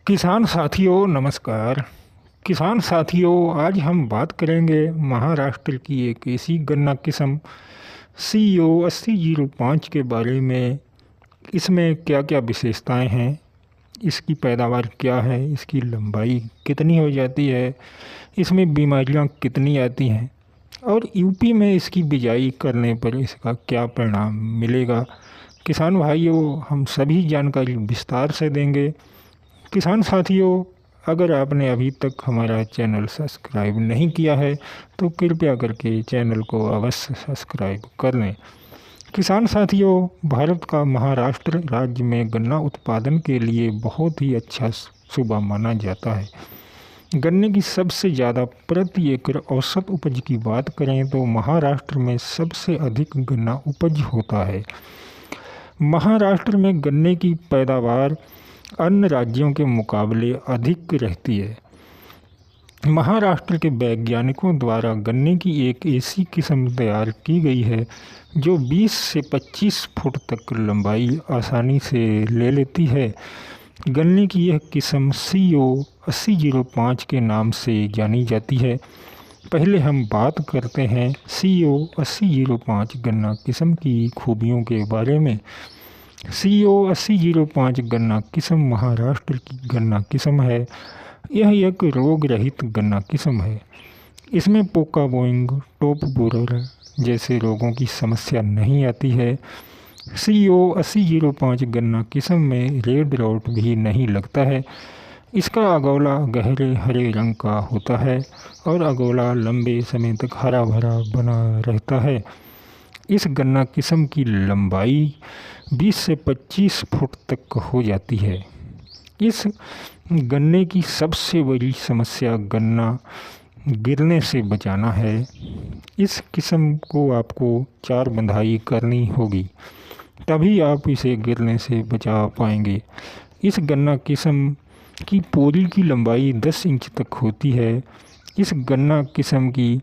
किसान साथियों नमस्कार। किसान साथियों, आज हम बात करेंगे महाराष्ट्र की एक ऐसी गन्ना किस्म CO 8005 के बारे में। इसमें क्या क्या विशेषताएं हैं, इसकी पैदावार क्या है, इसकी लंबाई कितनी हो जाती है, इसमें बीमारियां कितनी आती हैं और यूपी में इसकी बिजाई करने पर इसका क्या परिणाम मिलेगा। किसान भाइयों, हम सभी जानकारी विस्तार से देंगे। किसान साथियों, अगर आपने अभी तक हमारा चैनल सब्सक्राइब नहीं किया है तो कृपया करके चैनल को अवश्य सब्सक्राइब कर लें। किसान साथियों, भारत का महाराष्ट्र राज्य में गन्ना उत्पादन के लिए बहुत ही अच्छा सूबा माना जाता है। गन्ने की सबसे ज़्यादा प्रति एकड़ औसत उपज की बात करें तो महाराष्ट्र में सबसे अधिक गन्ना उपज होता है। महाराष्ट्र में गन्ने की पैदावार अन्य राज्यों के मुकाबले अधिक रहती है। महाराष्ट्र के वैज्ञानिकों द्वारा गन्ने की एक ऐसी किस्म तैयार की गई है जो 20 से 25 फुट तक लंबाई आसानी से ले लेती है। गन्ने की यह किस्म CO 8005 के नाम से जानी जाती है। पहले हम बात करते हैं CO 8005 गन्ना किस्म की खूबियों के बारे में। CO 8005 गन्ना किस्म महाराष्ट्र की गन्ना किस्म है। यह एक रोग रहित गन्ना किस्म है। इसमें पोका बोइंग, टॉप बोरर जैसे रोगों की समस्या नहीं आती है। CO 8005 गन्ना किस्म में रेड रॉट भी नहीं लगता है। इसका अगोला गहरे हरे रंग का होता है और अगोला लंबे समय तक हरा भरा बना रहता है। इस गन्ना किस्म की लंबाई 20 से 25 फुट तक हो जाती है। इस गन्ने की सबसे बड़ी समस्या गन्ना गिरने से बचाना है। इस किस्म को आपको 4 बंधाई करनी होगी, तभी आप इसे गिरने से बचा पाएंगे। इस गन्ना किस्म की पोरी की लंबाई 10 इंच तक होती है। इस गन्ना किस्म की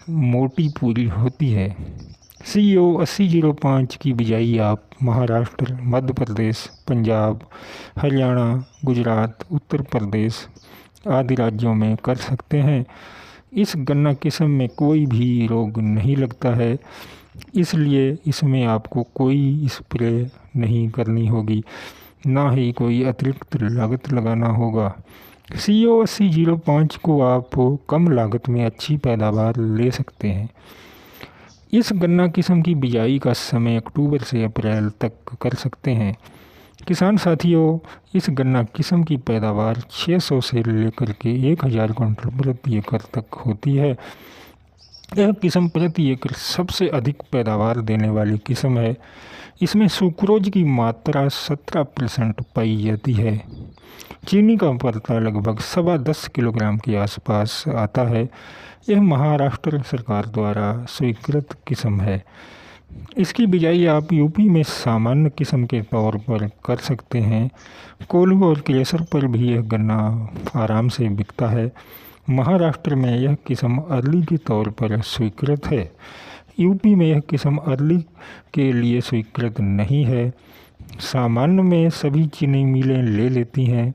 मोटी पूरी होती है। CO 8005 की बिजाई आप महाराष्ट्र, मध्य प्रदेश, पंजाब, हरियाणा, गुजरात, उत्तर प्रदेश आदि राज्यों में कर सकते हैं। इस गन्ना किस्म में कोई भी रोग नहीं लगता है, इसलिए इसमें आपको कोई स्प्रे नहीं करनी होगी, ना ही कोई अतिरिक्त लागत लगाना होगा। CO 8005 को आप कम लागत में अच्छी पैदावार ले सकते हैं। इस गन्ना किस्म की बिजाई का समय अक्टूबर से अप्रैल तक कर सकते हैं। किसान साथियों, इस गन्ना किस्म की पैदावार 600 से लेकर के 1000 क्विंटल प्रति एकड़ तक होती है। यह किस्म प्रति एकड़ सबसे अधिक पैदावार देने वाली किस्म है। इसमें सुक्रोज की मात्रा 17% पाई जाती है। चीनी का पड़ता लगभग 10.25 किलोग्राम के आसपास आता है। यह महाराष्ट्र सरकार द्वारा स्वीकृत किस्म है। इसकी बिजाई आप यूपी में सामान्य किस्म के तौर पर कर सकते हैं। कोल्हू और क्रेशर पर भी यह गन्ना आराम से बिकता है। महाराष्ट्र में यह किस्म अर्ली के तौर पर स्वीकृत है। यूपी में यह किस्म अर्ली के लिए स्वीकृत नहीं है। सामान्य में सभी चीनी मिलें ले लेती हैं।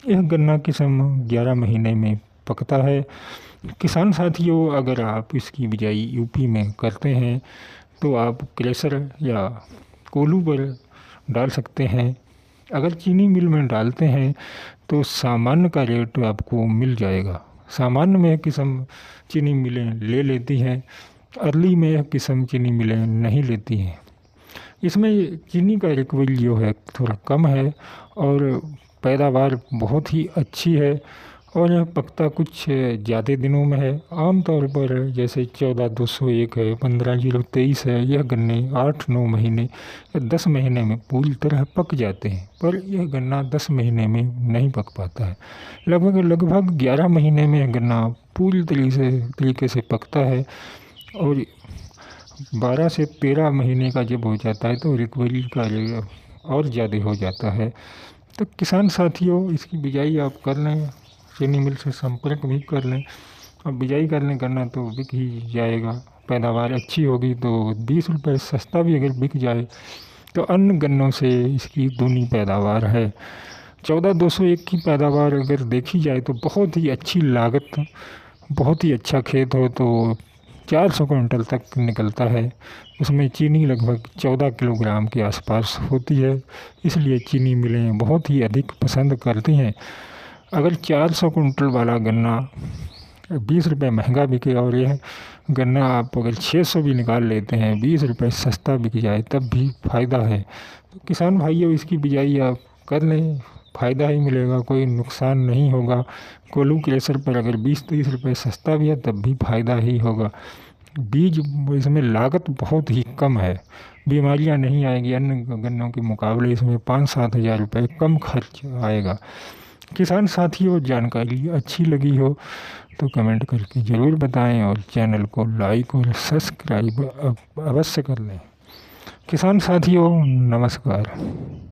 यह गन्ना किस्म 11 महीने में पकता है। किसान साथियों, अगर आप इसकी बिजाई यूपी में करते हैं तो आप क्रेशर या कोल्हू पर डाल सकते हैं। अगर चीनी मिल में डालते हैं तो सामान्य का रेट आपको मिल जाएगा। सामान्य में यह किस्म चीनी मिलें ले लेती हैं, अर्ली में यह किस्म चीनी मिलें नहीं लेती हैं। इसमें चीनी का रिकवरी जो है थोड़ा कम है और पैदावार बहुत ही अच्छी है और यह पकता कुछ ज़्यादा दिनों में है। आमतौर पर जैसे 14-201 है, 15-023 है, यह गन्ने 8-9 महीने या 10 महीने में पूरी तरह पक जाते हैं, पर यह गन्ना 10 महीने में नहीं पक पाता है। लगभग 11 महीने में यह गन्ना पूरी तरीके से पकता है और 12 से 13 महीने का जब हो जाता है तो रिकवरी का और ज़्यादा हो जाता है। तो किसान साथियों, इसकी बिजाई आप कर लें, चीनी मिल से संपर्क भी कर लें। अब बिजाई करने करना तो बिक ही जाएगा। पैदावार अच्छी होगी तो 20 रुपये सस्ता भी अगर बिक जाए तो अन्य गन्नों से इसकी दूनी पैदावार है। 14,201 की पैदावार अगर देखी जाए तो बहुत ही अच्छी लागत, बहुत ही अच्छा खेत हो तो 400 क्विंटल तक निकलता है। उसमें चीनी लगभग 14 किलोग्राम के आसपास होती है, इसलिए चीनी मिलें बहुत ही अधिक पसंद करती हैं। अगर 400 कुंटल वाला गन्ना 20 रुपये महंगा बिके और यह गन्ना आप अगर 600 भी निकाल लेते हैं, 20 रुपये सस्ता बिक जाए तब भी फ़ायदा है। तो किसान भाइयों, इसकी बिजाई आप कर लें, फ़ायदा ही मिलेगा, कोई नुकसान नहीं होगा। कोल्हू क्रेशर पर अगर 20-30 रुपये सस्ता भी है तब भी फ़ायदा ही होगा। बीज, इसमें लागत बहुत ही कम है, बीमारियां नहीं आएगी, अन्य गन्नों के मुकाबले इसमें 5-7 हज़ार रुपये कम खर्च आएगा। किसान साथियों, जानकारी अच्छी लगी हो तो कमेंट करके ज़रूर बताएं और चैनल को लाइक और सब्सक्राइब अवश्य कर लें। किसान साथियों, नमस्कार।